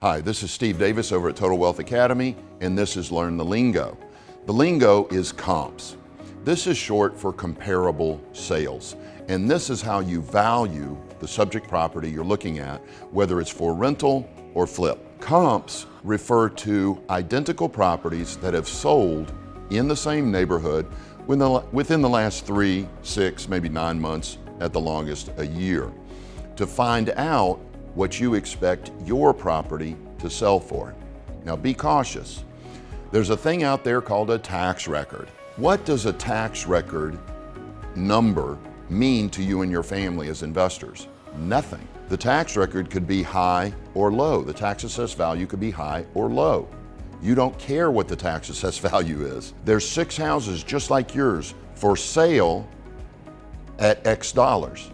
Hi, this is Steve Davis over at Total Wealth Academy, and this is Learn the Lingo. The lingo is comps. This is short for comparable sales, and this is how you value the subject property you're looking at, whether it's for rental or flip. Comps refer to identical properties that have sold in the same neighborhood within the last 3, 6, maybe 9 months, at the longest, a year, to find out what you expect your property to sell for. Now be cautious. There's a thing out there called a tax record. What does a tax record number mean to you and your family as investors? Nothing. The tax record could be high or low. The tax assessed value could be high or low. You don't care what the tax assessed value is. There's 6 houses just like yours for sale at X dollars.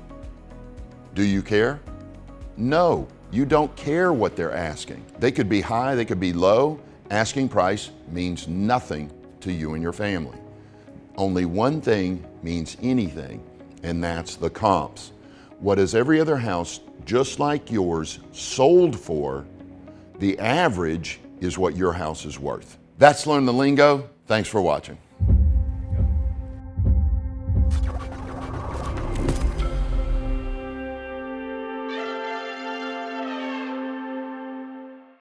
Do you care? No, you don't care what they're asking. They could be high, they could be low. Asking price means nothing to you and your family. Only one thing means anything, and that's the comps. What is every other house just like yours sold for, the average is what your house is worth. That's Learn the Lingo. Thanks for watching.